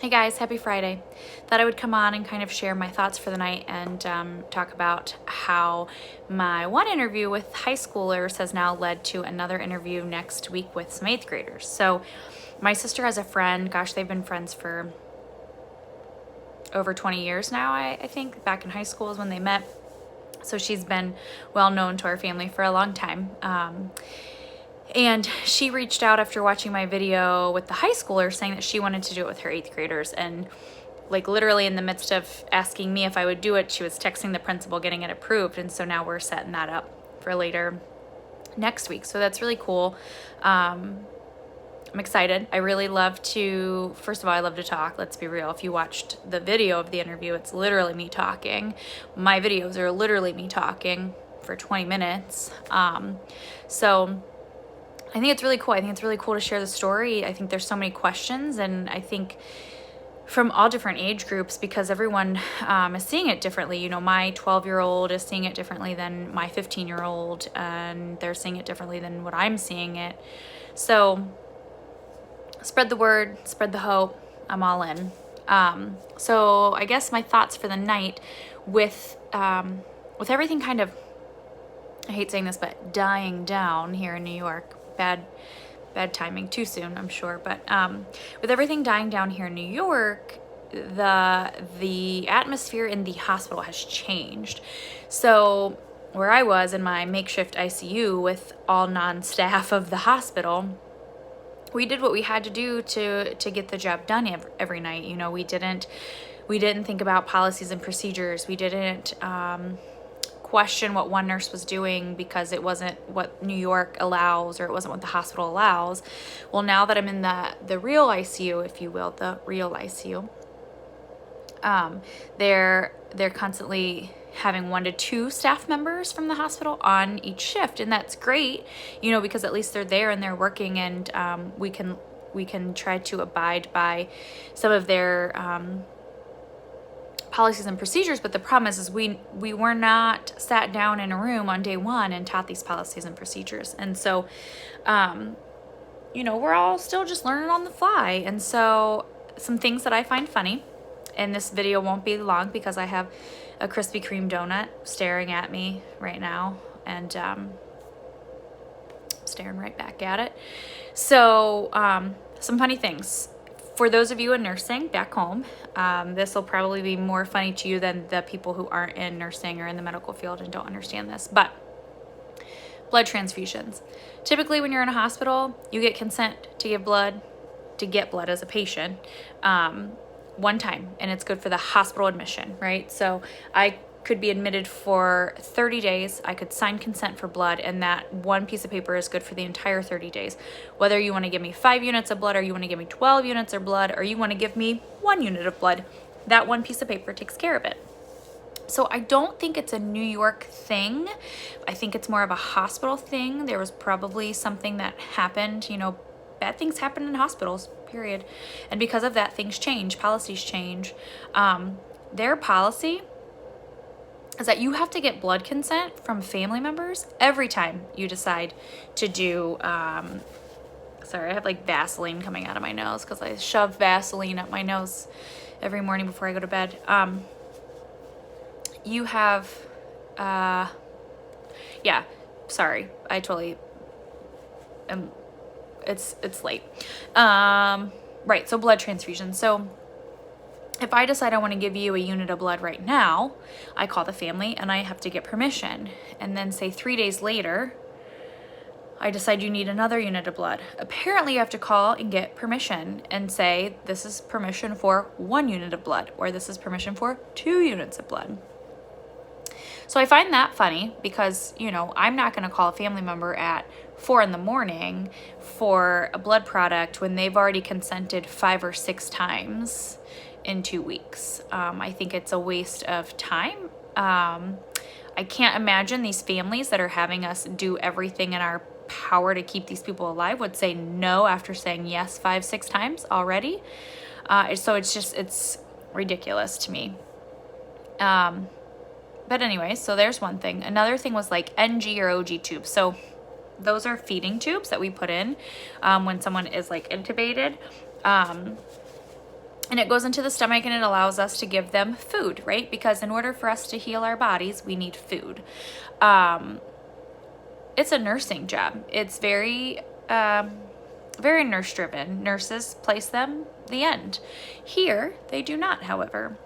Hey guys, happy Friday. Thought I would come on and kind of share my thoughts for the night and talk about how my one interview with high schoolers has now led to another interview next week with some 8th graders. So my sister has a friend, gosh, they've been friends for over 20 years now, I think. Back in high school is when they met. So she's been well known to our family for a long time. And she reached out after watching my video with the high schooler saying that she wanted to do it with her 8th graders. And like literally in the midst of asking me if I would do it, she was texting the principal getting it approved. And so now we're setting that up for later next week. So that's really cool. I'm excited. I really love to, first of all, I love to talk. Let's be real. If you watched the video of the interview, it's literally me talking. My videos are literally me talking for 20 minutes. So I think it's really cool. I think it's really cool to share the story. I think there's so many questions, and I think from all different age groups, because everyone is seeing it differently. You know, my 12-year-old is seeing it differently than my 15-year-old, and they're seeing it differently than what I'm seeing it. So spread the word, spread the hope. I'm all in. So I guess my thoughts for the night with everything kind of, I hate saying this, but dying down here in New York. Bad timing, too soon, I'm sure. But with everything dying down here in New York, the atmosphere in the hospital has changed. So where I was in my makeshift ICU with all non-staff of the hospital, we did what we had to do to get the job done every night. You know, we didn't think about policies and procedures. We didn't question what one nurse was doing because it wasn't what New York allows, or it wasn't what the hospital allows. Well, now that I'm in the real ICU, if you will, the real ICU, they're constantly having 1 to 2 staff members from the hospital on each shift, and that's great, you know, because at least they're there and they're working, and we can try to abide by some of their policies and procedures. But the problem is we were not sat down in a room on day 1 and taught these policies and procedures. And so, you know, we're all still just learning on the fly. And so some things that I find funny, and this video won't be long because I have a Krispy Kreme donut staring at me right now, and staring right back at it. So some funny things. For those of you in nursing back home, this will probably be more funny to you than the people who aren't in nursing or in the medical field and don't understand this. But blood transfusions. Typically when you're in a hospital, you get consent to get blood as a patient one time, and it's good for the hospital admission, right? So I could be admitted for 30 days. I could sign consent for blood, and that one piece of paper is good for the entire 30 days. Whether you want to give me 5 units of blood, or you want to give me 12 units of blood, or you want to give me 1 unit of blood, that one piece of paper takes care of it. So I don't think it's a New York thing. I think it's more of a hospital thing. There was probably something that happened, you know, bad things happen in hospitals, period. And because of that, things change, policies change. Their policy is that you have to get blood consent from family members every time you decide to do, sorry, I have like Vaseline coming out of my nose because I shove Vaseline up my nose every morning before I go to bed. You have, yeah, sorry, I totally am, it's late. Right, so blood transfusion. So if I decide I want to give you a unit of blood right now, I call the family and I have to get permission. And then say 3 days later, I decide you need another unit of blood. Apparently you have to call and get permission and say, this is permission for 1 unit of blood, or this is permission for 2 units of blood. So I find that funny because, you know, I'm not going to call a family member at 4 a.m. for a blood product when they've already consented 5 or 6 times in 2 weeks. I think it's a waste of time. I can't imagine these families that are having us do everything in our power to keep these people alive would say no after saying yes 5, 6 times already. So it's ridiculous to me. But anyway, so there's one thing. Another thing was like NG or OG tubes. So those are feeding tubes that we put in when someone is like intubated. And it goes into the stomach and it allows us to give them food, right? Because in order for us to heal our bodies, we need food. It's a nursing job. It's very nurse driven. Nurses place them, the end. Here, they do not, however.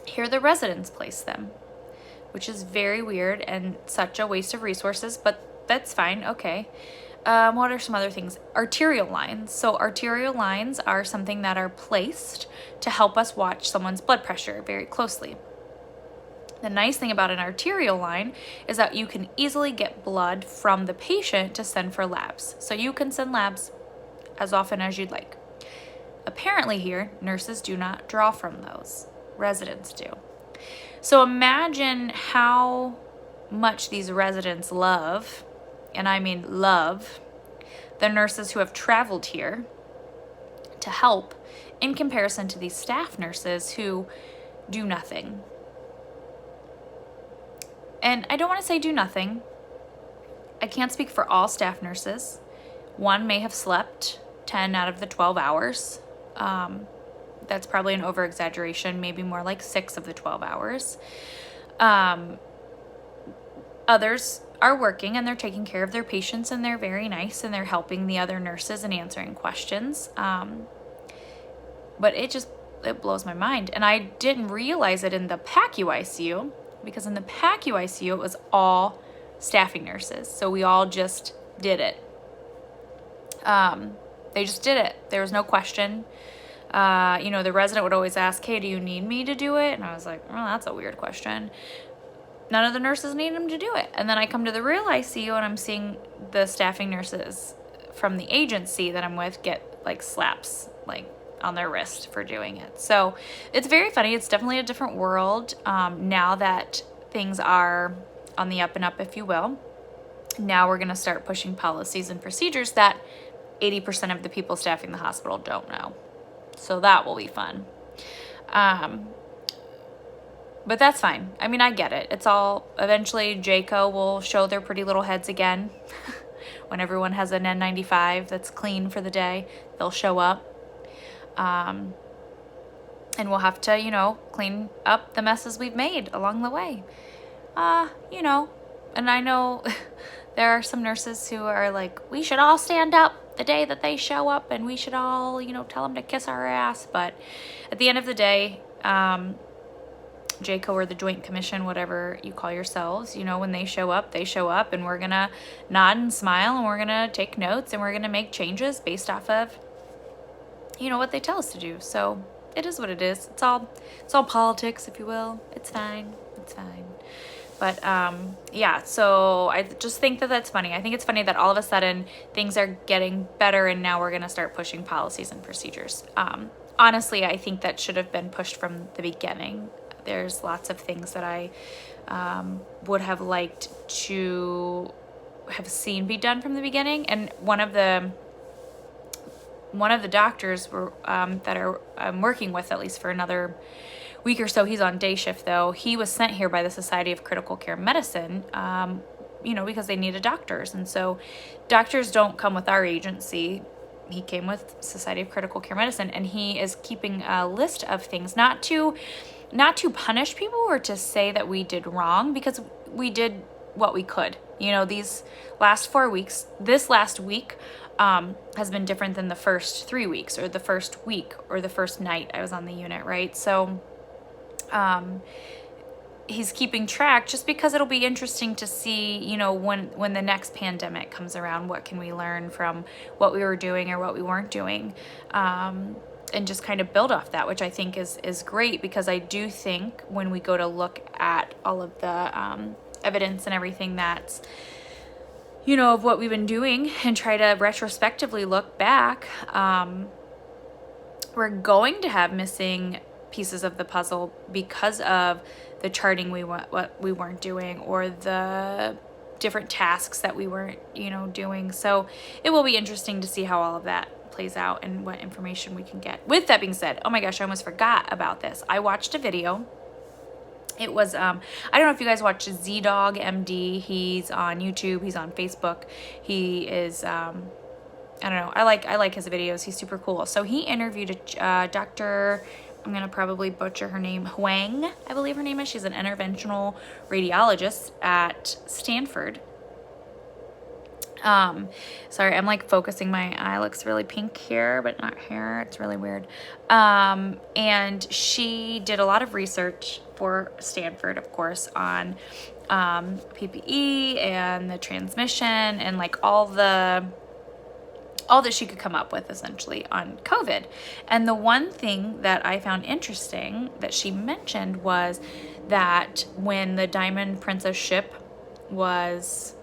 Here, the residents place them, which is very weird and such a waste of resources, but that's fine. Okay. What are some other things? Arterial lines. So arterial lines are something that are placed to help us watch someone's blood pressure very closely. The nice thing about an arterial line is that you can easily get blood from the patient to send for labs. So you can send labs as often as you'd like. Apparently here, nurses do not draw from those. Residents do. So imagine how much these residents love, and I mean love, the nurses who have traveled here to help in comparison to these staff nurses who do nothing. And I don't want to say do nothing. I can't speak for all staff nurses. One may have slept 10 out of the 12 hours. That's probably an over-exaggeration, maybe more like 6 of the 12 hours. Others are working and they're taking care of their patients and they're very nice and they're helping the other nurses and answering questions. But it blows my mind. And I didn't realize it in the PACU ICU, because in the PACU ICU, it was all staffing nurses. So we all just did it. They just did it. There was no question. The resident would always ask, hey, do you need me to do it? And I was like, well, that's a weird question. None of the nurses need him to do it. And then I come to the real ICU and I'm seeing the staffing nurses from the agency that I'm with get like slaps like on their wrist for doing it. So it's very funny. It's definitely a different world now that things are on the up and up, if you will. Now we're going to start pushing policies and procedures that 80% of the people staffing the hospital don't know. So that will be fun. But that's fine. I mean, I get it. It's all, eventually JCAHO will show their pretty little heads again. When everyone has an N95 that's clean for the day, they'll show up. And we'll have to, clean up the messes we've made along the way. And I know there are some nurses who are like, we should all stand up the day that they show up and we should all, tell them to kiss our ass. But at the end of the day, JCAHO or the Joint Commission, whatever you call yourselves, when they show up and we're going to nod and smile and we're going to take notes and we're going to make changes based off of, what they tell us to do. So it is what it is. It's all politics, if you will. It's fine. It's fine. But so I just think that that's funny. I think it's funny that all of a sudden things are getting better and now we're going to start pushing policies and procedures. Honestly, I think that should have been pushed from the beginning. There's lots of things that I would have liked to have seen be done from the beginning. And one of the doctors that I'm working with, at least for another week or so, he's on day shift though. He was sent here by the Society of Critical Care Medicine, because they needed doctors. And so doctors don't come with our agency. He came with Society of Critical Care Medicine, and he is keeping a list of things, not to punish people or to say that we did wrong, because we did what we could. These last 4 weeks, this last week has been different than the first 3 weeks or the first week or the first night I was on the unit, right? So he's keeping track just because it'll be interesting to see, when the next pandemic comes around, what can we learn from what we were doing or what we weren't doing, and just kind of build off that, which I think is great, because I do think when we go to look at all of the evidence and everything that's, of what we've been doing and try to retrospectively look back, we're going to have missing pieces of the puzzle because of the charting what we weren't doing, or the different tasks that we weren't, doing. So it will be interesting to see how all of that plays out and what information we can get. With that being said, oh my gosh, I almost forgot about this. I watched a video. It was, I don't know if you guys watch ZDogg MD. He's on YouTube. He's on Facebook. He is I don't know. I like his videos. He's super cool. So he interviewed Dr. I'm going to probably butcher her name, Huang, I believe her name is. She's an interventional radiologist at Stanford. Sorry, I'm like focusing, my eye looks really pink here, but not here. It's really weird. And she did a lot of research for Stanford, of course, on PPE and the transmission and like all that she could come up with essentially on COVID. And the one thing that I found interesting that she mentioned was that when the Diamond Princess ship was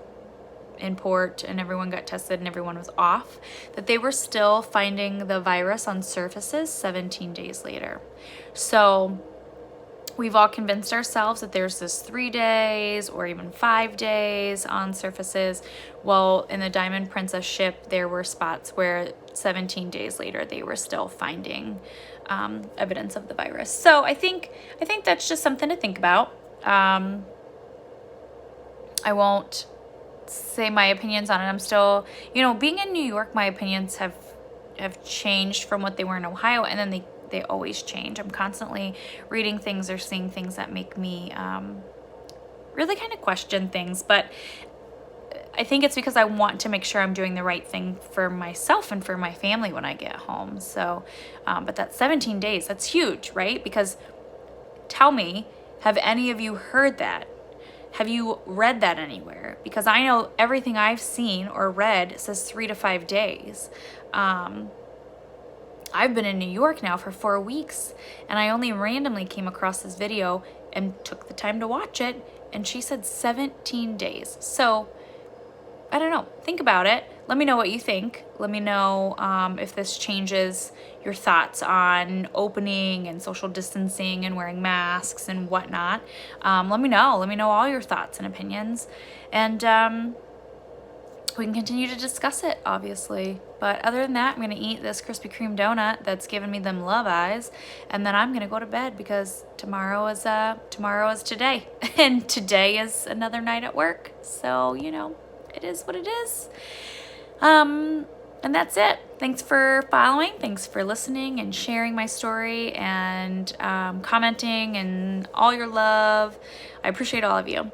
in port and everyone got tested and everyone was off, that they were still finding the virus on surfaces 17 days later. So we've all convinced ourselves that there's this 3 days or even 5 days on surfaces. Well, in the Diamond Princess ship, there were spots where 17 days later they were still finding evidence of the virus. So I think that's just something to think about. I won't say my opinions on it. I'm still, being in New York, my opinions have changed from what they were in Ohio, and then they always change. I'm constantly reading things or seeing things that make me really kind of question things, but I think it's because I want to make sure I'm doing the right thing for myself and for my family when I get home. So, but that 17 days, that's huge, right? Because tell me, have any of you heard that? Have you read that anywhere? Because I know everything I've seen or read says 3 to 5 days. I've been in New York now for 4 weeks, and I only randomly came across this video and took the time to watch it, and she said 17 days. So I don't know. Think about it. Let me know what you think. Let me know if this changes your thoughts on opening and social distancing and wearing masks and whatnot. Let me know. Let me know all your thoughts and opinions. And we can continue to discuss it, obviously. But other than that, I'm going to eat this Krispy Kreme donut that's giving me them love eyes. And then I'm going to go to bed because tomorrow is today. And today is another night at work. So, it is what it is. And that's it. Thanks for following. Thanks for listening and sharing my story and commenting and all your love. I appreciate all of you.